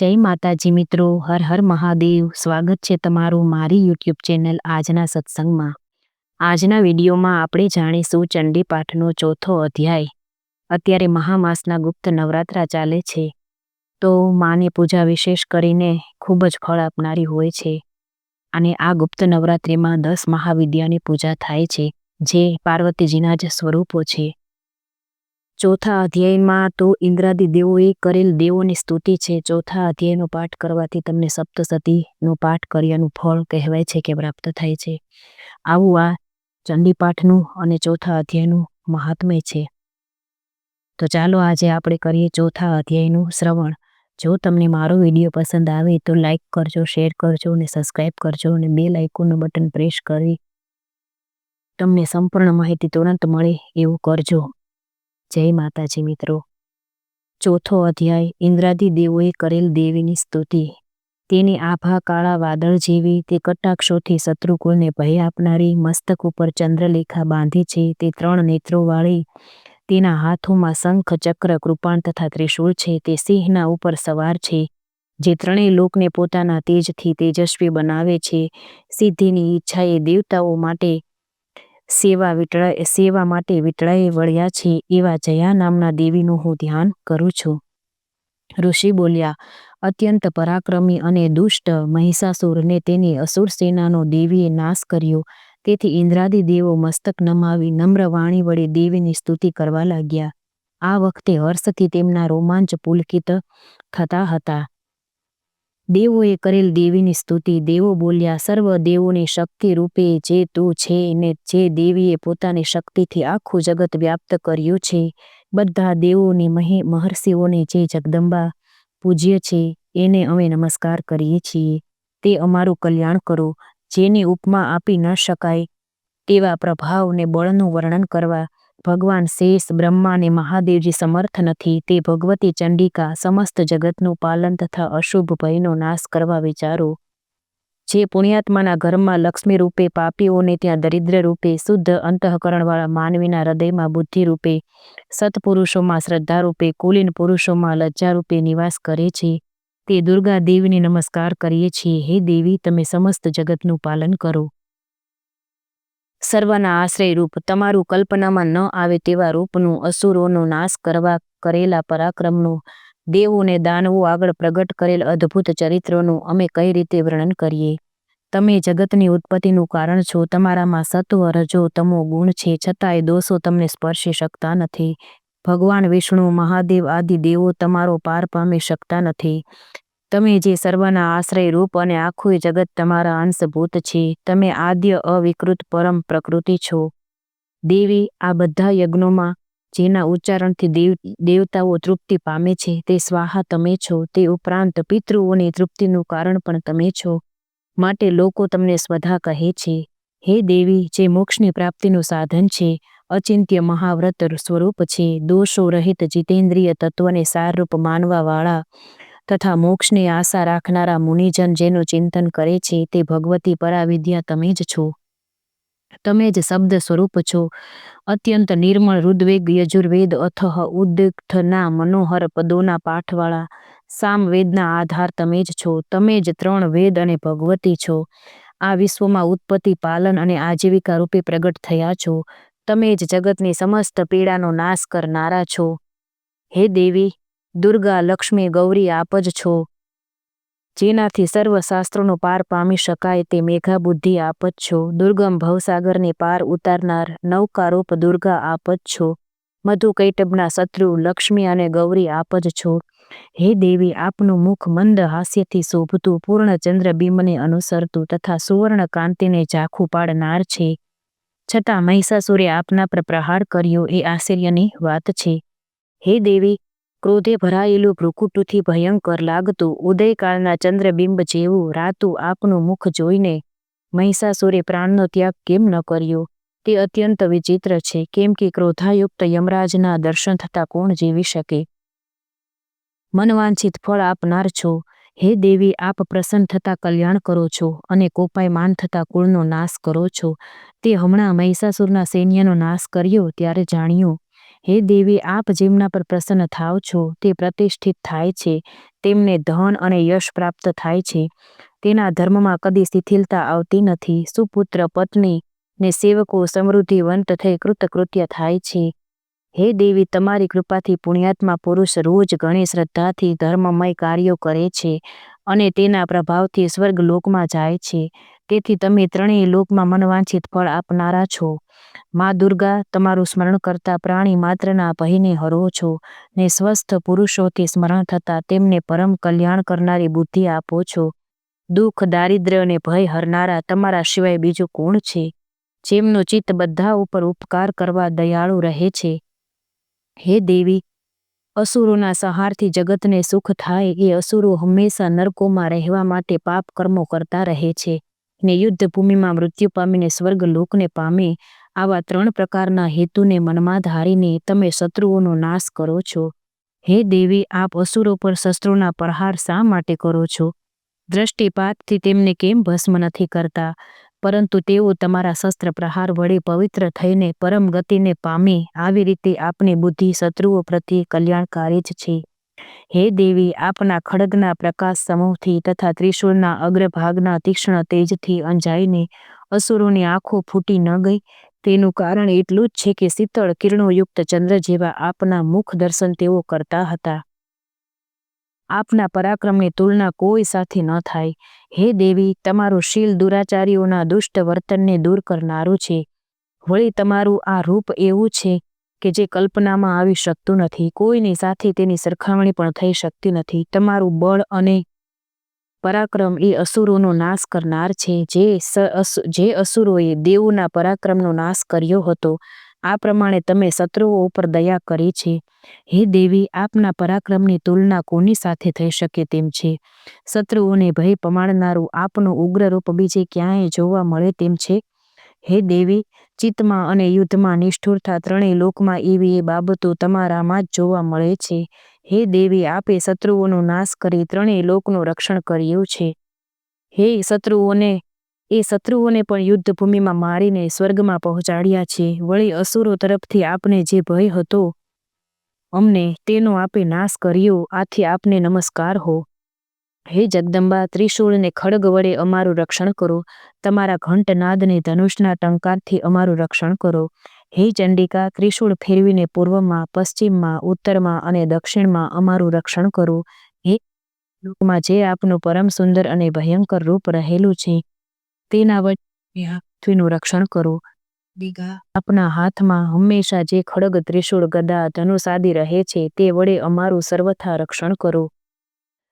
જય માતાજી મિત્રો, હર હર મહાદેવ। સ્વાગત છે તમારું મારી યુટ્યુબ ચેનલ આજના સત્સંગમાં। આજના વિડીયોમાં આપણે જાણીશું ચંડી પાઠનો ચોથો અધ્યાય। અત્યારે મહામાસના ગુપ્ત નવરાત્રા ચાલે છે, તો માની પૂજા વિશેષ કરીને ખૂબ જ ફળ આપનારી હોય છે। અને આ ગુપ્ત નવરાત્રિમાં 10 મહાવિદ્યાની પૂજા થાય છે, જે પાર્વતીજીના જ સ્વરૂપો છે। ચોથા અધ્યાયમાં તો ઇન્દ્રાદી દેવોએ કરેલ દેવોની સ્તુતિ છે। ચોથા અધ્યાયનો પાઠ કરવાથી તમને સપ્તસતીનો પાઠ કર્યાનું ફળ કહેવાય છે કે પ્રાપ્ત થાય છે। આવું આ ચંડીપાઠનું અને ચોથા અધ્યાયનું મહાત્મ્ય છે। તો ચાલો આજે આપણે કરીએ ચોથા અધ્યાયનું શ્રવણ। જો તમને મારો વિડીયો પસંદ આવે તો લાઈક કરજો, શેર કરજો અને સબસ્ક્રાઈબ કરજો અને બેલ આઇકોનનું બટન પ્રેસ કરી તમને સંપૂર્ણ માહિતી તુરંત મળે એવું કરજો। જય માતાજી મિત્રો। ચોથો અધ્યાય ઇન્દ્રાદી દેવોએ કરેલ દેવીની સ્તુતિ। તેની આભા કાળા વાદળ જેવી, તે કટાક્ષોથી શત્રુકુળને ભય આપનારી, મસ્તક ઉપર ચંદ્રલેખા બાંધી છે, તે 3 નેત્રોવાળી, તેના હાથોમાં શંખ, ચક્ર, કૃપાણ તથા ત્રિશૂળ છે, તે સિંહના ઉપર સવાર છે, જે 3 લોકને પોતાના તેજથી તેજસ્વી બનાવે છે। સિદ્ધિની ઈચ્છાએ દેવતાઓ માટે સેવા માટે વિટળાએ વળ્યા છે, એવા જયા નામના દેવીનું હું ધ્યાન કરું છું। ઋષિ બોલ્યા, અત્યંત પરાક્રમી અને દુષ્ટ મહિષાસુરને તેની અસુર સેનાનો દેવીએ નાશ કર્યો। તેથી ઇન્દ્રાદી દેવો મસ્તક નમાવી નમ્ર વાણી વડે દેવીની સ્તુતિ કરવા લાગ્યા। આ વખતે હર્ષથી તેમના રોમાંચ પુલકિત થતા હતા। દેવોએ કરેલ દેવીની સ્તુતિ। દેવો બોલ્યા, સર્વ દેવોની શક્તિ રૂપે જે તું છે ને જે દેવીએ પોતાની શક્તિથી આખું જગત વ્યાપ્ત કર્યું છે, બધા દેવોને મહર્ષિઓને જે જગદંબા પૂજ્ય છે, એને અમે નમસ્કાર કરીએ છીએ। તે અમારું કલ્યાણ કરો। જેની ઉપમા આપી ન શકાય તેવા પ્રભાવ ને બળનું વર્ણન કરવા ભગવાન શેષ, બ્રહ્મા ને મહાદેવજી સમર્થ નથી, તે ભગવતી ચંડિકા સમસ્ત જગતનું પાલન તથા અશુભ ભયનો નાશ કરવા વિચારો। જે પુણ્યાત્માના ઘરમાં લક્ષ્મી રૂપે, પાપીઓને ત્યાં દરિદ્ર રૂપે, શુદ્ધ અંતઃકરણવાળા માનવીના હૃદયમાં બુદ્ધિ રૂપે, સત્પુરુષોમાં શ્રદ્ધા રૂપે, કુલીન પુરુષોમાં લજ્જા રૂપે નિવાસ કરે છે, તે દુર્ગા દેવીને નમસ્કાર કરીએ છીએ। હે દેવી, તમે સમસ્ત જગતનું પાલન કરો। સર્વના આશ્રય રૂપ, તમારું કલ્પનામાં ન આવે તેવા રૂપનું, અસુરોનો નાશ કરવા કરેલા પરાક્રમનું, દેવોને દાનવો આગળ પ્રગટ કરેલ અદ્ભુત ચરિત્રનું અમે કઈ રીતે વર્ણન કરીએ? તમે જગતની ઉત્પત્તિનું કારણ છો। તમારામાં સત્વ, રજો, તમો ગુણ છે, છતાંય દોષો તમને સ્પર્શી શકતા નથી। ભગવાન વિષ્ણુ, મહાદેવ આદિ દેવો તમારો પાર પામી શકતા નથી। તમે જે સર્વના આશ્રય રૂપ અને આખું જગત તમારા અંશભૂત છે, તમે આદ્ય અવિકૃત પરમ પ્રકૃતિ છો। દેવી, આ બધા યજ્ઞોમાં જેના ઉચ્ચારણથી દેવતાઓ તૃપ્તિ પામે છે, તે સ્વાહા તમે છો। તે ઉપરાંત પિતૃઓની તૃપ્તિનું કારણ પણ તમે છો, માટે લોકો તમને સ્વધા કહે છે। હે દેવી, જે મોક્ષની પ્રાપ્તિનું સાધન છે, અચિંત્ય મહાવ્રત સ્વરૂપ છે, દોષો રહિત જીતેન્દ્રિય તત્વને સારરૂપ માનવા વાળા તથા મોક્ષની આશા રાખનારા મુનિજન જેનું ચિંતન કરે છે, તે ભગવતી પરાવિદ્યા તમે જ છો। તમે જ શબ્દ સ્વરૂપ છો। અત્યંત નિર્મળ ઋગ્વેદ, યજુર્વેદ, અથઃ ઉદ્ગથના મનોહર પદોના પાઠવાળા સામવેદના આધાર તમે જ છો। તમે જ 3 વેદ અને ભગવતી છો। આ વિશ્વમાં ઉત્પત્તિ, પાલન અને આજીવિકા રૂપે પ્રગટ થયા છો। તમે જ જગતની સમસ્ત પીડાનો નાશ કરનારા છો। હે દેવી, દુર્ગા, લક્ષ્મી, ગૌરી આપ જ છો। જેનાથી સર્વ શાસ્ત્રોનો પાર પામી શકાય તે મેઘા બુદ્ધિ આપ જ છો। દુર્ગમ ભવસાગરને પાર ઉતારનાર નૌકારૂપ દુર્ગા આપ જ છો। મધુ કૈટભના શત્રુ લક્ષ્મી અને ગૌરી આપ જ છો। હે દેવી, આપનું મુખ મંદ હાસ્યથી શોભતું, પૂર્ણ ચંદ્રબિંબને અનુસરતું તથા સુવર્ણ કાંતિને ઝાંખું પાડનાર છે, છતાં મહિષાસુરે આપના પર પ્રહાર કર્યો એ આશ્ચર્યની વાત છે। હે દેવી, ક્રોધે ભરાયેલું ભ્રુકુટીથી ભયંકર લાગતું ઉદયકાળના ચંદ્રબિંબ જેવું રાતું આપનું મુખ જોઈને મહિષાસુરે પ્રાણનો ત્યાગ કેમ ન કર્યો? તે અત્યંત વિચિત્ર છે, કેમ કે ક્રોધાયુક્ત યમરાજના દર્શન થતાં કોણ જીવી શકે? મનવાંછિત ફળ આપનાર છો। હે દેવી, આપ પ્રસન્ન થતાં કલ્યાણ કરો છો અને કોપાયમાન થતાં કુળનો નાશ કરો છો। તે હમણાં મહિષાસુરના સૈન્યનો નાશ કર્યો ત્યારે જાણ્યું। હે દેવી, આપ જેમના પર પ્રસન્ન થાવ છો તે પ્રતિષ્ઠિત થાય છે, તેમને ધન અને યશ પ્રાપ્ત થાય છે, તેના ધર્મમાં કદી શિથિલતા આવતી નથી. સુપુત્ર, પત્ની ને સેવકો સમૃદ્ધિવંત થઈ કૃતકૃત્ય થાય છે. હે દેવી, તમારી કૃપાથી પુણ્યાત્મા પુરુષ રોજ ઘણી શ્રદ્ધાથી ધર્મમય કાર્યો કરે છે અને તેના પ્રભાવથી સ્વર્ગ લોકમાં જાય છે. તેથી તમે ત્રણેય લોકમાં મનવાંછિત ફળ આપનારા છો. મા દુર્ગા, તમારું સ્મરણ કરતા પ્રાણી માત્રના ભયને હરો છો ને સ્વસ્થ પુરુષોથી સ્મરણ થતા તેમને પરમ કલ્યાણ કરનારી બુદ્ધિ આપો છો. દુઃખ, દારિદ્ર્ય અને ભય હરનારા તમારા સિવાય બીજું કોણ છે, જેમનું ચિત્ત બધા ઉપર ઉપકાર કરવા દયાળુ રહે છે. હે દેવી, અસુરોના સંહારથી જગતને સુખ થાય એ અસુરો હંમેશા નરકોમાં રહેવા માટે પાપ કર્મો કરતા રહે છે ને યુદ્ધ ભૂમિમાં મૃત્યુ પામીને સ્વર્ગ લોકને પામે. આવા 3 પ્રકારના હેતુને મનમાં ધારીને તમે શત્રુઓનો નાશ કરો છો. હે દેવી, આપ અસુરો પર શસ્ત્રોના પ્રહાર શા માટે કરો છો? દ્રષ્ટિપાતથી તેમને કેમ ભસ્મ નથી કરતા? પરંતુ તેઓ તમારા શસ્ત્ર પ્રહાર વડે પવિત્ર થઈને પરમ ગતિને પામે. આવી રીતે આપની બુદ્ધિ શત્રુઓ પ્રત્યે કલ્યાણકારી જ છે. હે દેવી, આપના ખડગના પ્રકાશ સમૂહથી તથા ત્રિશૂળના અગ્રભાગના તીક્ષ્ણ તેજથી અંજાઈને અસુરોની આંખો ફૂટી ન ગઈ, તેનું કારણ એટલું જ છે કે શીતળ કિરણોયુક્ત ચંદ્ર જેવા આપના મુખ દર્શન તેઓ કરતા હતા. આપના પરાક્રમની તુલના કોઈ સાથે ન થાય. હે દેવી, તમારું શીલ દુરાચારીઓના દુષ્ટ વર્તનને દૂર કરનારું છે. વળી તમારું આ રૂપ એવું છે કે જે કલ્પનામાં આવી શકતું નથી. કોઈની સાથે તેની સરખામણી પણ થઈ શકતી નથી. તમારું બળ અને પરાક્રમ એ અસુરોનો નાશ કરનાર છે. જે અસુરોએ દેવોના પરાક્રમનો નાશ કર્યો હતો, આ પ્રમાણે તમે શત્રુઓ ઉપર દયા કરી છે. હે દેવી, આપના પરાક્રમની તુલના કોની સાથે થઈ શકે તેમ છે? શત્રુઓને ભય પમાડનારું આપનું ઉગ્ર રૂપ બીજે ક્યાંય જોવા મળે તેમ છે? હે દેવી, ચિત્તમાં અને યુદ્ધમાં નિષ્ઠુરતા ત્રણેય લોકમાં એવી એ બાબતો તમારામાં જ જોવા મળે છે. હે દેવી, આપે શત્રુઓનો નાશ કરી ત્રણેય લોકનું રક્ષણ કર્યું છે. હે શત્રુઓને પણ યુદ્ધ ભૂમિમાં મારીને સ્વર્ગમાં પહોંચાડ્યા છે. વળી અસુરો તરફથી આપને જે ભય હતો અમને, તેનો આપે નાશ કર્યો. આથી આપને નમસ્કાર હો. હે જગદંબા, ત્રિશૂળ ને ખડગ વડે અમારું રક્ષણ કરો. તમારા ઘંટનાદને ધનુષના ટંકારથી અમારું રક્ષણ કરો. હે ચંડિકા, ત્રિશૂળ ફેરવીને પૂર્વમાં, પશ્ચિમમાં, ઉત્તરમાં અને દક્ષિણમાં અમારું રક્ષણ કરો. હે લોકમાં જે આપનું પરમ સુંદર અને ભયંકર રૂપ રહેલું છે, તેના વડે પૃથ્વીનું રક્ષણ કરો. આપના હાથમાં હંમેશા જે ખડગ, ત્રિશૂળ, ગદા, ધનુષ આદિ રહે છે, તે વડે અમારું સર્વથા રક્ષણ કરો.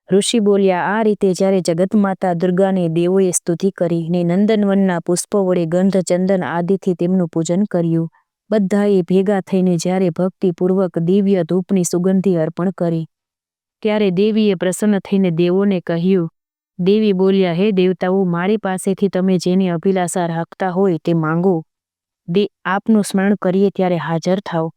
ઋષિ બોલ્યા, આ રીતે જ્યારે જગતમાતા દુર્ગાને દેવોએ સ્તુતિ કરી ને નંદનવનના પુષ્પો વડે ગંધ, ચંદન આદિથી તેમનું પૂજન કર્યું, બધાએ ભેગા થઈને જ્યારે ભક્તિપૂર્વક દિવ્ય ધૂપની સુગંધી અર્પણ કરી, ત્યારે દેવીએ પ્રસન્ન થઈને દેવોને કહ્યું. દેવી બોલ્યા, હે દેવતાઓ, મારી પાસેથી તમે જેની અભિલાષા રાખતા હોય તે માંગો. આપનું સ્મરણ કરીએ ત્યારે હાજર થાવ.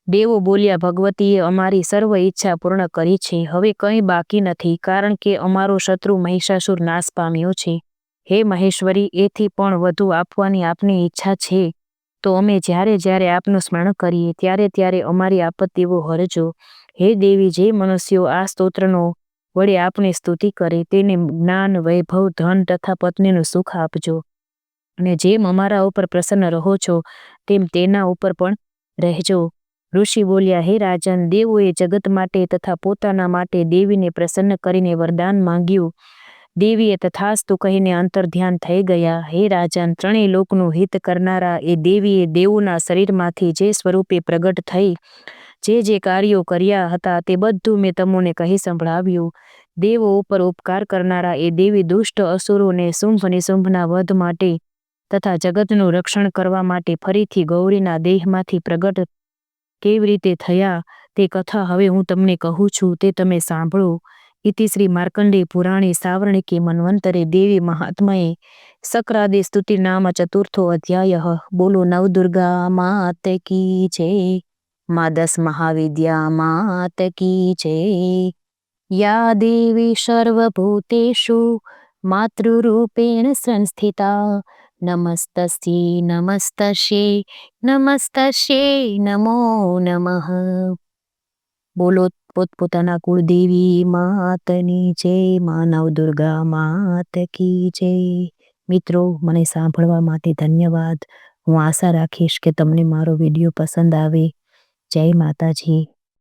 દેવો બોલ્યા, ભગવતીએ અમારી સર્વ ઈચ્છા પૂર્ણ કરી છે. હવે કંઈ બાકી નથી, કારણ કે અમારો શત્રુ મહિષાસુર નાશ પામ્યો છે. હે મહેશ્વરી, એથી પણ વધુ આપવાની આપની ઈચ્છા છે તો અમે જ્યારે જ્યારે આપનું સ્મરણ કરીએ ત્યારે ત્યારે અમારી આપત્તિઓ હરજો. હે દેવી, જે મનુષ્યો આ સ્તોત્રનો વડે આપની સ્તુતિ કરે તેને જ્ઞાન, વૈભવ, ધન તથા પત્નીનું સુખ આપજો. અને જેમ અમારા ઉપર પ્રસન્ન રહો છો તેમ તેના ઉપર પણ રહેજો. ઋષિ બોલ્યા, હે રાજન, દેવોએ જગત માટે તથા પોતાના માટે દેવીને પ્રસન્ન કરીને વરદાન માંગ્યું. દેવીએ તથાસ્તુ કહીને અંતર્ધ્યાન થઈ ગયા. હે રાજન, ત્રણેય લોકનું હિત કરનારા એ દેવીએ દેવોના શરીરમાંથી જે સ્વરૂપે પ્રગટ થઈ જે કાર્યો કર્યા હતા તે બધું મેં તમોને કહી સંભળાવ્યું. દેવો ઉપર ઉપકાર કરનારા એ દેવી દુષ્ટ અસુરોને શુંભ નિશુંભના વધ માટે તથા જગતનું રક્ષણ કરવા માટે ફરીથી ગૌરીના દેહમાંથી પ્રગટ કેવી રીતે થયા તે કથા હવે હું તમને કહું છું, તે તમે સાંભળો. ઇતિ શ્રી માર્કંડેય પુરાણે સાવર્ણિકે મન્વંતરે દેવી મહાત્મયે શક્રાદિ સ્તુતિ નામ ચતુર્થો અધ્યાયઃ. બોલો નવદુર્ગા માત કી જય. મા 10 મહાવિદ્યા માત કી જય. યા દેવી સર્વભૂતેષુ માતૃરૂપેણ સંસ્થિતા નમસ્તસ્યે નમસ્તસ્યે નમસ્તસ્યે નમો નમઃ. બોલો પોતપોતાના કુળદેવી માતની જય, મા નવદુર્ગા માત કી જય. મિત્રો, મને સાંભળવા માટે ધન્યવાદ. હું આશા રાખીશ કે તમને મારો વિડીયો પસંદ આવે. જય માતાજી.